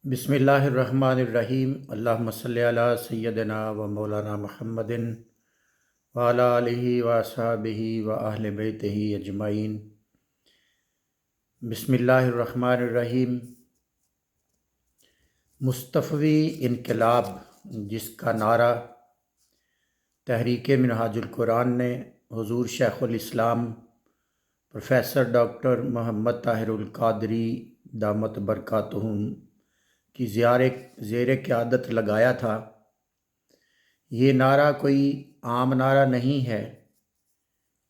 بسم اللہ الرحمن الرحیم۔ اللہم صلی علی سیدنا و مولانا محمد وعلی آلہ و اصحابہ و اہل بیتہ اجمعین۔ بسم اللہ الرحمن الرحیم۔ مصطفی انقلاب، جس کا نعرہ تحریک منہاج القرآن نے حضور شیخ الاسلام پروفیسر ڈاکٹر محمد طاہر القادری دامت برکاتہم کی زیر قیادت لگایا تھا، یہ نعرہ کوئی عام نعرہ نہیں ہے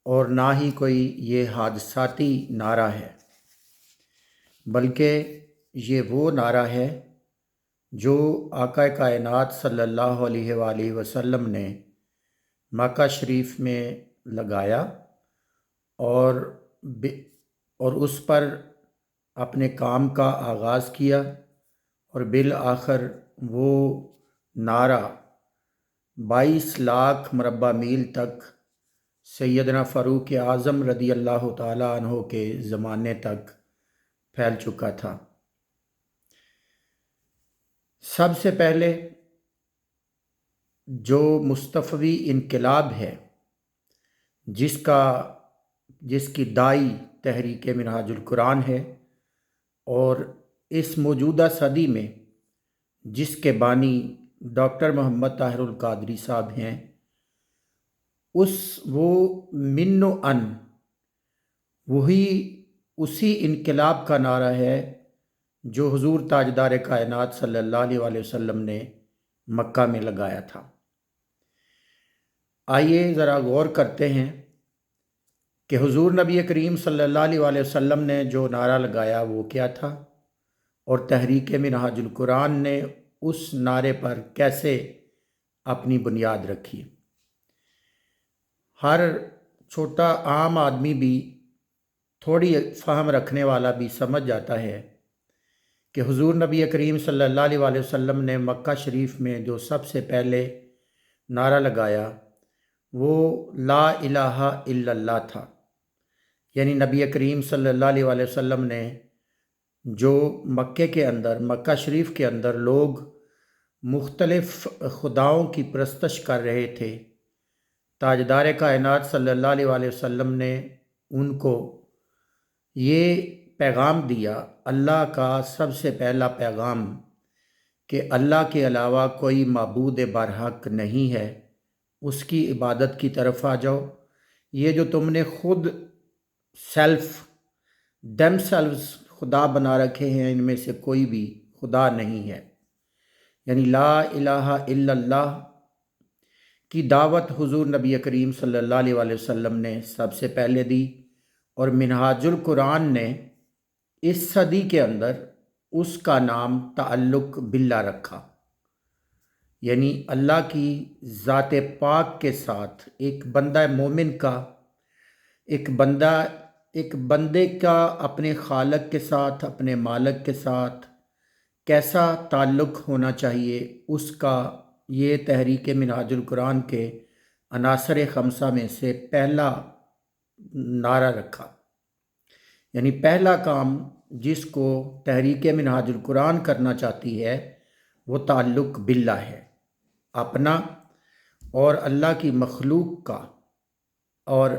اور نہ ہی کوئی یہ حادثاتی نعرہ ہے، بلکہ یہ وہ نعرہ ہے جو آقا کائنات صلی اللہ علیہ وآلہ وسلم نے مکہ شریف میں لگایا اور اس پر اپنے کام کا آغاز کیا، اور بالآخر وہ نعرہ 22 لاکھ مربع میل تک سیدنا فاروق اعظم رضی اللہ تعالیٰ عنہ کے زمانے تک پھیل چکا تھا۔ سب سے پہلے جو مصطفی انقلاب ہے، جس کی دائی تحریک منہاج القرآن ہے، اور اس موجودہ صدی میں جس کے بانی ڈاکٹر محمد طاہر القادری صاحب ہیں، وہ من و ان اسی انقلاب کا نعرہ ہے جو حضور تاجدار کائنات صلی اللہ علیہ وآلہ وسلم نے مکہ میں لگایا تھا۔ آئیے ذرا غور کرتے ہیں کہ حضور نبی کریم صلی اللہ علیہ وآلہ وسلم نے جو نعرہ لگایا وہ کیا تھا، اور تحریک منہاج القرآن نے اس نعرے پر کیسے اپنی بنیاد رکھی۔ ہر چھوٹا عام آدمی بھی، تھوڑی فہم رکھنے والا بھی سمجھ جاتا ہے کہ حضور نبی کریم صلی اللہ علیہ وآلہ وسلم نے مکہ شریف میں جو سب سے پہلے نعرہ لگایا وہ لا الہ الا اللہ تھا، یعنی نبی کریم صلی اللہ علیہ وآلہ وسلم نے جو مکہ شریف کے اندر لوگ مختلف خداؤں کی پرستش کر رہے تھے، تاجدار کائنات صلی اللہ علیہ وآلہ وسلم نے ان کو یہ پیغام دیا، اللہ کا سب سے پہلا پیغام، کہ اللہ کے علاوہ کوئی معبود برحق نہیں ہے، اس کی عبادت کی طرف آ جاؤ، یہ جو تم نے خود دیم سیلوز خدا بنا رکھے ہیں، ان میں سے کوئی بھی خدا نہیں ہے۔ یعنی لا الہ الا اللہ کی دعوت حضور نبی کریم صلی اللہ علیہ وآلہ وسلم نے سب سے پہلے دی، اور منہاج القرآن نے اس صدی کے اندر اس کا نام تعلق باللہ رکھا، یعنی اللہ کی ذات پاک کے ساتھ ایک بندہ مومن کا، ایک بندے کا اپنے خالق کے ساتھ، اپنے مالک کے ساتھ کیسا تعلق ہونا چاہیے، اس کا یہ تحریک منہاج القرآن کے عناصر خمسہ میں سے پہلا نعرہ رکھا۔ یعنی پہلا کام جس کو تحریک منہاج القرآن کرنا چاہتی ہے وہ تعلق باللہ ہے، اپنا اور اللہ کی مخلوق کا اور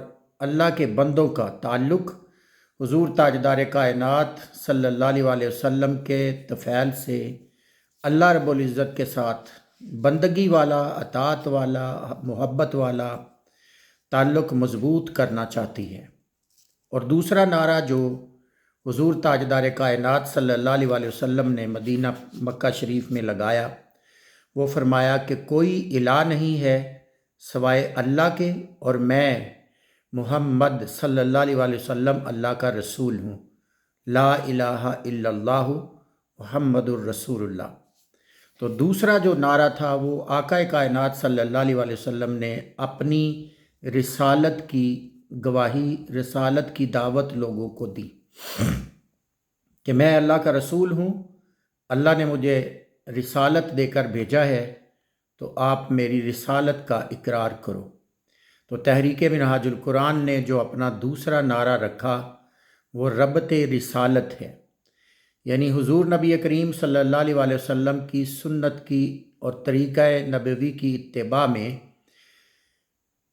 اللہ کے بندوں کا تعلق حضور تاجدار کائنات صلی اللہ علیہ وآلہ وسلم کے طفیل سے اللہ رب العزت کے ساتھ بندگی والا، اطاعت والا، محبت والا تعلق مضبوط کرنا چاہتی ہے۔ اور دوسرا نعرہ جو حضور تاجدار کائنات صلی اللہ علیہ وآلہ وسلم نے مکہ شریف میں لگایا، وہ فرمایا کہ کوئی الہ نہیں ہے سوائے اللہ کے، اور میں محمد صلی اللہ علیہ وآلہ وسلم اللہ کا رسول ہوں، لا الہ الا اللہ محمد الرسول اللہ۔ تو دوسرا جو نعرہ تھا وہ آقا کائنات صلی اللہ علیہ وآلہ وسلم نے اپنی رسالت کی گواہی، رسالت کی دعوت لوگوں کو دی کہ میں اللہ کا رسول ہوں، اللہ نے مجھے رسالت دے کر بھیجا ہے، تو آپ میری رسالت کا اقرار کرو۔ تو تحریک منہاج القرآن نے جو اپنا دوسرا نعرہ رکھا وہ ربط رسالت ہے، یعنی حضور نبی کریم صلی اللہ علیہ وسلم کی سنت کی اور طریقہ نبوی کی اتباع میں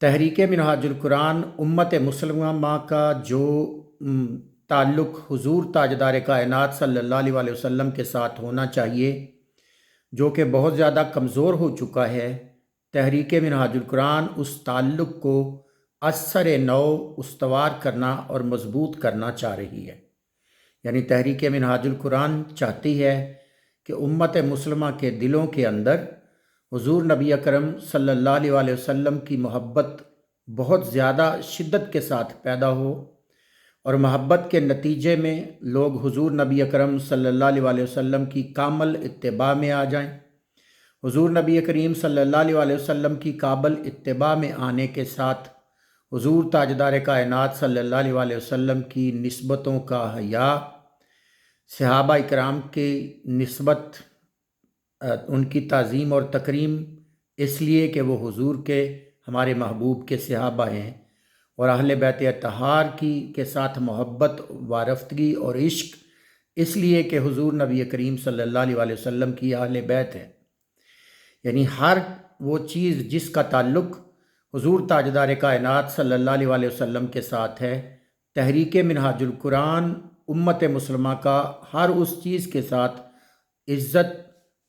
تحریک منہاج القرآن امت مسلمہ کا جو تعلق حضور تاجدار کائنات صلی اللہ علیہ وسلم کے ساتھ ہونا چاہیے، جو کہ بہت زیادہ کمزور ہو چکا ہے، تحریک منہاج القرآن اس تعلق کو اثر نو استوار کرنا اور مضبوط کرنا چاہ رہی ہے۔ یعنی تحریک منہاج القرآن چاہتی ہے کہ امت مسلمہ کے دلوں کے اندر حضور نبی اکرم صلی اللہ علیہ وسلم کی محبت بہت زیادہ شدت کے ساتھ پیدا ہو، اور محبت کے نتیجے میں لوگ حضور نبی اکرم صلی اللہ علیہ وسلم کی کامل اتباع میں آ جائیں۔ حضور نبی کریم صلی اللہ علیہ وسلم کی کامل اتباع میں آنے کے ساتھ حضور تاجدار کائنات صلی اللہ علیہ وسلم کی نسبتوں کا حیا، صحابہ اکرام کی نسبت، ان کی تعظیم اور تکریم، اس لیے کہ وہ حضور کے ہمارے محبوب کے صحابہ ہیں، اور اہل بیت اطہار کے ساتھ محبت وارفتگی اور عشق اس لیے کہ حضور نبی کریم صلی اللہ علیہ وسلم کی اہل بیت ہے۔ یعنی ہر وہ چیز جس کا تعلق حضور تاجدار کائنات صلی اللہ علیہ وسلم کے ساتھ ہے، تحریک منہاج القرآن امت مسلمہ کا ہر اس چیز کے ساتھ عزت،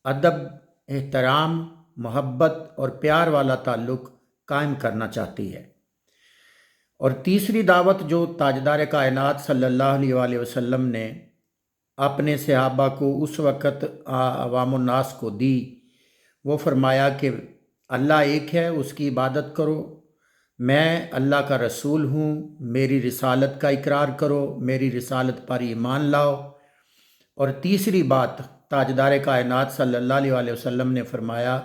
ادب، احترام، محبت اور پیار والا تعلق قائم کرنا چاہتی ہے۔ اور تیسری دعوت جو تاجدار کائنات صلی اللہ علیہ وسلم نے اپنے صحابہ کو اس وقت عوام الناس کو دی، وہ فرمایا کہ اللہ ایک ہے، اس کی عبادت کرو، میں اللہ کا رسول ہوں، میری رسالت کا اقرار کرو، میری رسالت پر ایمان لاؤ۔ اور تیسری بات تاجدار کائنات صلی اللہ علیہ وسلم نے فرمایا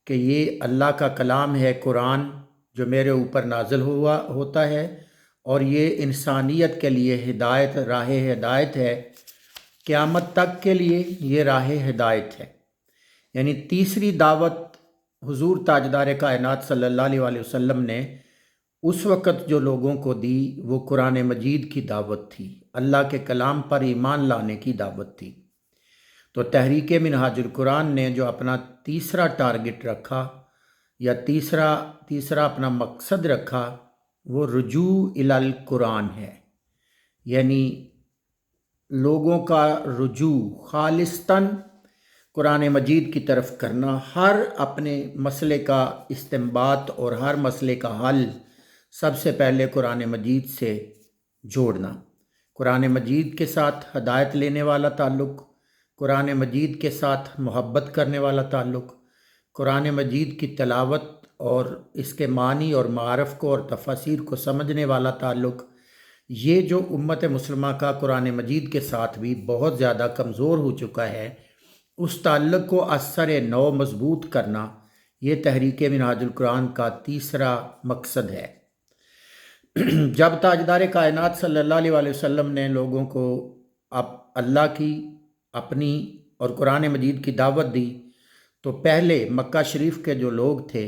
کہ یہ اللہ کا کلام ہے قرآن، جو میرے اوپر نازل ہوتا ہے، اور یہ انسانیت کے لیے ہدایت، راہ ہدایت ہے، قیامت تک کے لیے یہ راہ ہدایت ہے۔ یعنی تیسری دعوت حضور تاجدار کائنات صلی اللہ علیہ وسلم نے اس وقت جو لوگوں کو دی وہ قرآن مجید کی دعوت تھی، اللہ کے کلام پر ایمان لانے کی دعوت تھی۔ تو تحریک منہاج القرآن نے جو اپنا تیسرا ٹارگٹ رکھا یا تیسرا اپنا مقصد رکھا، وہ رجوع الی القرآن ہے۔ یعنی لوگوں کا رجوع خالصتاً قرآن مجید کی طرف کرنا، ہر اپنے مسئلے کا استنباط اور ہر مسئلے کا حل سب سے پہلے قرآن مجید سے جوڑنا، قرآن مجید کے ساتھ ہدایت لینے والا تعلق، قرآن مجید کے ساتھ محبت کرنے والا تعلق، قرآن مجید کی تلاوت اور اس کے معنی اور معارف کو اور تفاسیر کو سمجھنے والا تعلق، یہ جو امت مسلمہ کا قرآن مجید کے ساتھ بھی بہت زیادہ کمزور ہو چکا ہے، اس تعلق کو اثر نو مضبوط کرنا، یہ تحریک منہاج القرآن کا تیسرا مقصد ہے۔ جب تاجدار کائنات صلی اللہ علیہ وسلم نے لوگوں کو اللہ کی، اپنی اور قرآن مجید کی دعوت دی، تو پہلے مکہ شریف کے جو لوگ تھے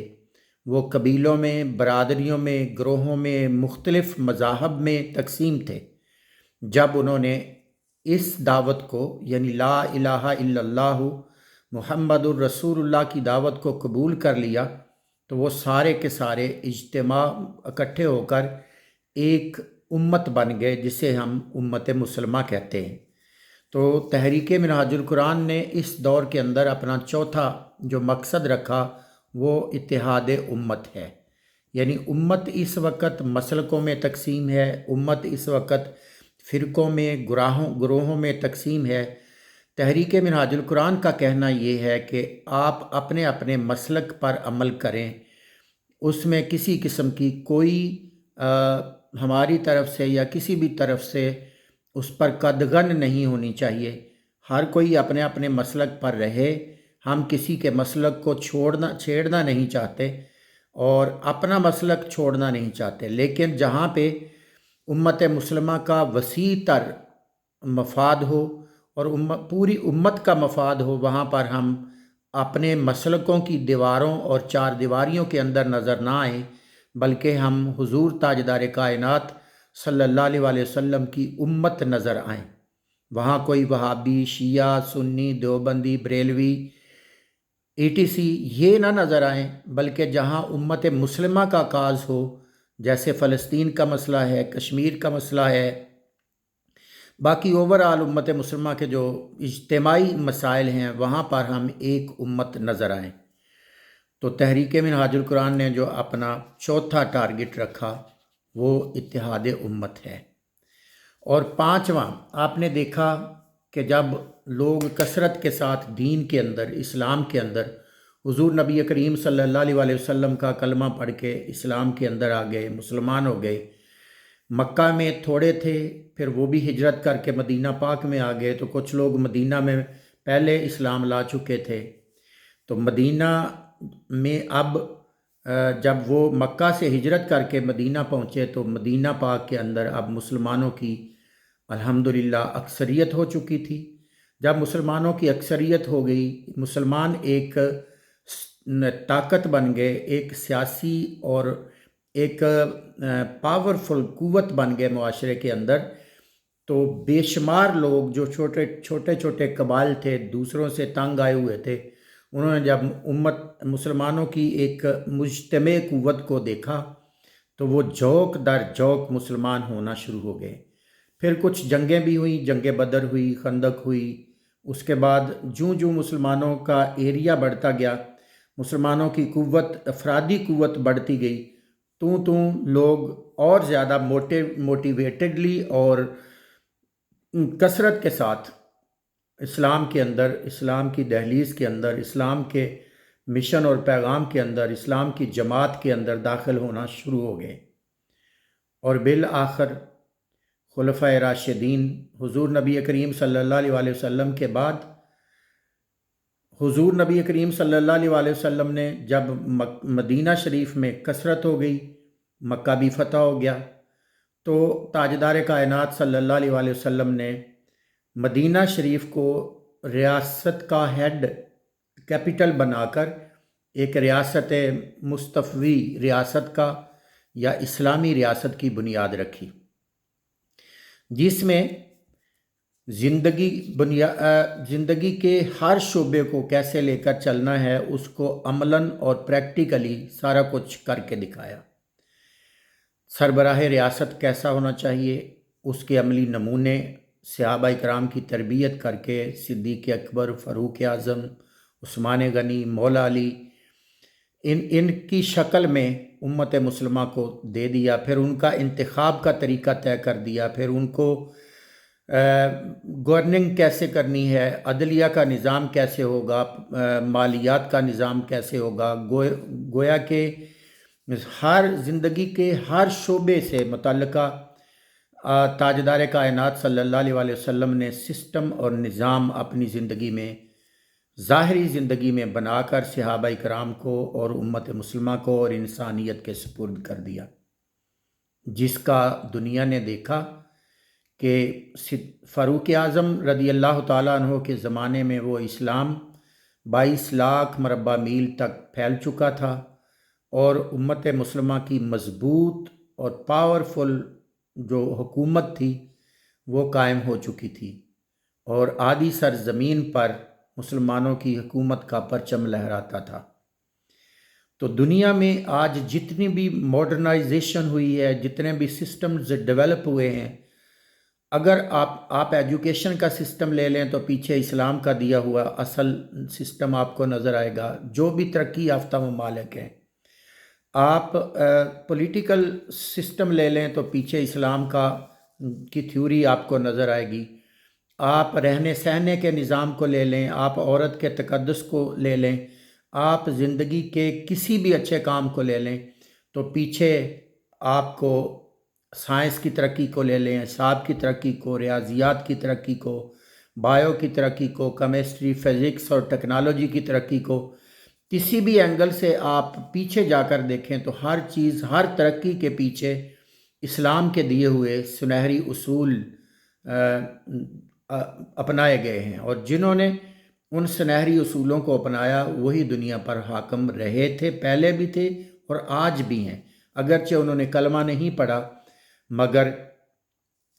وہ قبیلوں میں، برادریوں میں، گروہوں میں، مختلف مذاہب میں تقسیم تھے۔ جب انہوں نے اس دعوت کو، یعنی لا الہ الا اللہ محمد الرسول اللہ کی دعوت کو قبول کر لیا، تو وہ سارے کے سارے اجتماع اکٹھے ہو کر ایک امت بن گئے، جسے ہم امت مسلمہ کہتے ہیں۔ تو تحریک منہاج القرآن نے اس دور کے اندر اپنا چوتھا جو مقصد رکھا وہ اتحاد امت ہے۔ یعنی امت اس وقت مسلکوں میں تقسیم ہے، امت اس وقت فرقوں میں، گروہوں میں تقسیم ہے۔ تحریک منہاج القرآن کا کہنا یہ ہے کہ آپ اپنے اپنے مسلک پر عمل کریں، اس میں کسی قسم کی کوئی ہماری طرف سے یا کسی بھی طرف سے اس پر قدغن نہیں ہونی چاہیے۔ ہر کوئی اپنے اپنے مسلک پر رہے، ہم کسی کے مسلک کو چھیڑنا نہیں چاہتے اور اپنا مسلک چھوڑنا نہیں چاہتے، لیکن جہاں پہ امت مسلمہ کا وسیع تر مفاد ہو اور پوری امت کا مفاد ہو، وہاں پر ہم اپنے مسلکوں کی دیواروں اور چار دیواریوں کے اندر نظر نہ آئیں، بلکہ ہم حضور تاجدار کائنات صلی اللہ علیہ وسلم کی امت نظر آئیں۔ وہاں کوئی وہابی، شیعہ، سنی، دیوبندی، بریلوی ETC یہ نہ نظر آئیں، بلکہ جہاں امت مسلمہ کا کاز ہو، جیسے فلسطین کا مسئلہ ہے، کشمیر کا مسئلہ ہے، باقی اوورآل امت مسلمہ کے جو اجتماعی مسائل ہیں وہاں پر ہم ایک امت نظر آئیں۔ تو تحریک منہاج القرآن نے جو اپنا چوتھا ٹارگٹ رکھا وہ اتحاد امت ہے۔ اور پانچواں، آپ نے دیکھا کہ جب لوگ کثرت کے ساتھ دین کے اندر، اسلام کے اندر، حضور نبی کریم صلی اللہ علیہ وسلم کا کلمہ پڑھ کے اسلام کے اندر آ گئے، مسلمان ہو گئے۔ مکہ میں تھوڑے تھے، پھر وہ بھی ہجرت کر کے مدینہ پاک میں آ گئے، تو کچھ لوگ مدینہ میں پہلے اسلام لا چکے تھے۔ تو مدینہ میں اب جب وہ مکہ سے ہجرت کر کے مدینہ پہنچے تو مدینہ پاک کے اندر اب مسلمانوں کی الحمدللہ اکثریت ہو چکی تھی۔ جب مسلمانوں کی اکثریت ہو گئی، مسلمان ایک طاقت بن گئے، ایک سیاسی اور ایک پاورفل قوت بن گئے معاشرے کے اندر، تو بے شمار لوگ جو چھوٹے چھوٹے قبائل تھے، دوسروں سے تنگ آئے ہوئے تھے، انہوں نے جب مسلمانوں کی ایک مجتمع قوت کو دیکھا تو وہ جوک در جوک مسلمان ہونا شروع ہو گئے۔ پھر کچھ جنگیں بھی ہوئیں، جنگ بدر ہوئی، خندق ہوئی۔ اس کے بعد جوں مسلمانوں کا ایریا بڑھتا گیا، مسلمانوں کی قوت، افرادی قوت بڑھتی گئی، لوگ اور زیادہ موٹیویٹڈلی اور کثرت کے ساتھ اسلام کے اندر، اسلام کی دہلیز کے اندر، اسلام کے مشن اور پیغام کے اندر، اسلام کی جماعت کے اندر داخل ہونا شروع ہو گئے۔ اور بالآخر خلفائے راشدین، حضور نبی کریم صلی اللہ علیہ وسلم کے بعد، حضور نبی کریم صلی اللہ علیہ وسلم نے جب مدینہ شریف میں کثرت ہو گئی، مکہ بھی فتح ہو گیا، تو تاجدار کائنات صلی اللہ علیہ وسلم نے مدینہ شریف کو ریاست کا ہیڈ کیپٹل بنا کر ایک ریاست مستفوی ریاست کا یا اسلامی ریاست کی بنیاد رکھی، جس میں زندگی کے ہر شعبے کو کیسے لے کر چلنا ہے اس کو عملاً اور پریکٹیکلی سارا کچھ کر کے دکھایا۔ سربراہ ریاست کیسا ہونا چاہیے، اس کے عملی نمونے صحابہ کرام کی تربیت کر کے صدیق اکبر، فاروق اعظم، عثمان غنی، مولا علی، ان کی شکل میں امت مسلمہ کو دے دیا۔ پھر ان کا انتخاب کا طریقہ طے کر دیا، پھر ان کو گورننگ کیسے کرنی ہے، عدلیہ کا نظام کیسے ہوگا، مالیات کا نظام کیسے ہوگا، گویا کہ ہر زندگی کے ہر شعبے سے متعلقہ تاجدار کائنات صلی اللہ علیہ وسلم نے سسٹم اور نظام اپنی زندگی میں، ظاہری زندگی میں بنا کر صحابہ کرام کو اور امت مسلمہ کو اور انسانیت کے سپرد کر دیا، جس کا دنیا نے دیکھا کہ فاروق اعظم رضی اللہ تعالیٰ عنہ کے زمانے میں وہ اسلام 22 لاکھ مربع میل تک پھیل چکا تھا، اور امت مسلمہ کی مضبوط اور پاورفل جو حکومت تھی وہ قائم ہو چکی تھی، اور آدھی سرزمین پر مسلمانوں کی حکومت کا پرچم لہراتا تھا۔ تو دنیا میں آج جتنی بھی ماڈرنائزیشن ہوئی ہے، جتنے بھی سسٹمز ڈیولپ ہوئے ہیں، اگر آپ ایجوکیشن کا سسٹم لے لیں تو پیچھے اسلام کا دیا ہوا اصل سسٹم آپ کو نظر آئے گا۔ جو بھی ترقی یافتہ ممالک ہیں، آپ پولیٹیکل سسٹم لے لیں تو پیچھے اسلام کی تھیوری آپ کو نظر آئے گی۔ آپ رہنے سہنے کے نظام کو لے لیں، آپ عورت کے تقدس کو لے لیں، آپ زندگی کے کسی بھی اچھے کام کو لے لیں تو پیچھے آپ کو سائنس کی ترقی کو لے لیں، حساب کی ترقی کو، ریاضیات کی ترقی کو، بایو کی ترقی کو، کیمسٹری، فزکس اور ٹیکنالوجی کی ترقی کو، کسی بھی اینگل سے آپ پیچھے جا کر دیکھیں تو ہر چیز، ہر ترقی کے پیچھے اسلام کے دیے ہوئے سنہری اصول اپنائے گئے ہیں، اور جنہوں نے ان سنہری اصولوں کو اپنایا وہی دنیا پر حاکم رہے تھے، پہلے بھی تھے اور آج بھی ہیں۔ اگرچہ انہوں نے کلمہ نہیں پڑھا، مگر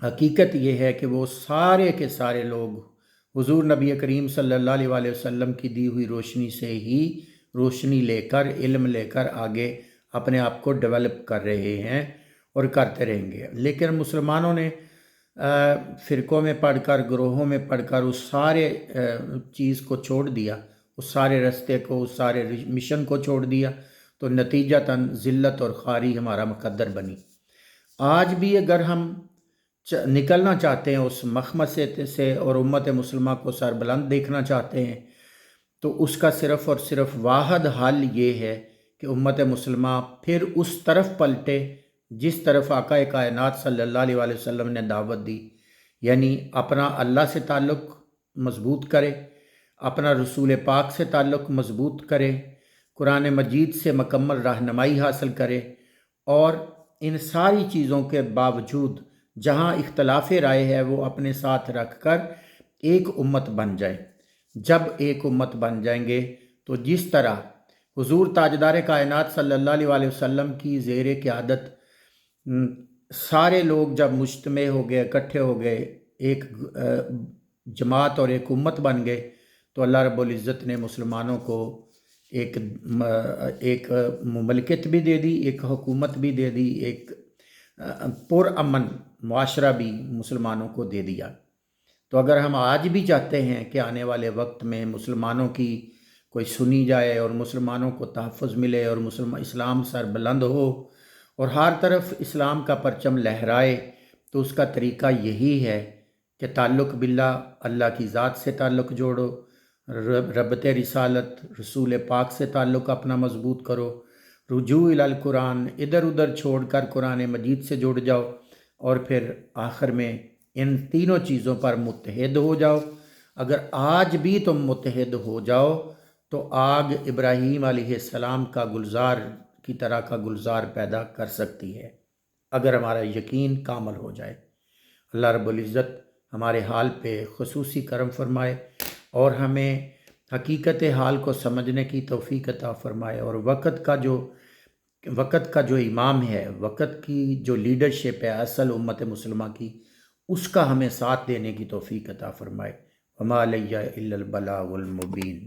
حقیقت یہ ہے کہ وہ سارے کے سارے لوگ حضور نبی کریم صلی اللہ علیہ وسلم کی دی ہوئی روشنی سے ہی روشنی لے کر علم لے کر آگے اپنے آپ کو ڈیولپ کر رہے ہیں اور کرتے رہیں گے۔ لیکن مسلمانوں نے فرقوں میں پڑھ کر، گروہوں میں پڑھ کر اس سارے چیز کو چھوڑ دیا، اس سارے رستے کو، اس سارے مشن کو چھوڑ دیا، تو نتیجتاً ذلت اور خواری ہمارا مقدر بنی۔ آج بھی اگر ہم نکلنا چاہتے ہیں اس مخمصے سے اور امت مسلمہ کو سربلند دیکھنا چاہتے ہیں، تو اس کا صرف اور صرف واحد حل یہ ہے کہ امت مسلمہ پھر اس طرف پلٹے جس طرف آقا کائنات صلی اللہ علیہ وسلم نے دعوت دی، یعنی اپنا اللہ سے تعلق مضبوط کرے، اپنا رسول پاک سے تعلق مضبوط کرے، قرآن مجید سے مکمل رہنمائی حاصل کرے، اور ان ساری چیزوں کے باوجود جہاں اختلاف رائے ہے وہ اپنے ساتھ رکھ کر ایک امت بن جائے۔ جب ایک امت بن جائیں گے تو جس طرح حضور تاجدار کائنات صلی اللہ علیہ وسلم کی زیر قیادت سارے لوگ جب مجتمع ہو گئے، اکٹھے ہو گئے، ایک جماعت اور ایک امت بن گئے، تو اللہ رب العزت نے مسلمانوں کو ایک مملکت بھی دے دی، ایک حکومت بھی دے دی، ایک پرامن معاشرہ بھی مسلمانوں کو دے دیا۔ تو اگر ہم آج بھی چاہتے ہیں کہ آنے والے وقت میں مسلمانوں کی کوئی سنی جائے اور مسلمانوں کو تحفظ ملے اور اسلام سر بلند ہو اور ہر طرف اسلام کا پرچم لہرائے، تو اس کا طریقہ یہی ہے کہ تعلق باللہ، اللہ کی ذات سے تعلق جوڑو، ربط رسالت، رسول پاک سے تعلق اپنا مضبوط کرو، رجوع الی القرآن، ادھر ادھر چھوڑ کر قرآن مجید سے جڑ جاؤ، اور پھر آخر میں ان تینوں چیزوں پر متحد ہو جاؤ۔ اگر آج بھی تم متحد ہو جاؤ تو آگ ابراہیم علیہ السلام کا گلزار کی طرح کا گلزار پیدا کر سکتی ہے، اگر ہمارا یقین کامل ہو جائے۔ اللہ رب العزت ہمارے حال پہ خصوصی کرم فرمائے اور ہمیں حقیقت حال کو سمجھنے کی توفیق عطا فرمائے، اور وقت کا جو امام ہے، وقت کی جو لیڈرشپ ہے اصل امت مسلمہ کی، اس کا ہمیں ساتھ دینے کی توفیق عطا فرمائے۔ وما علیہ الا البلاغ المبین۔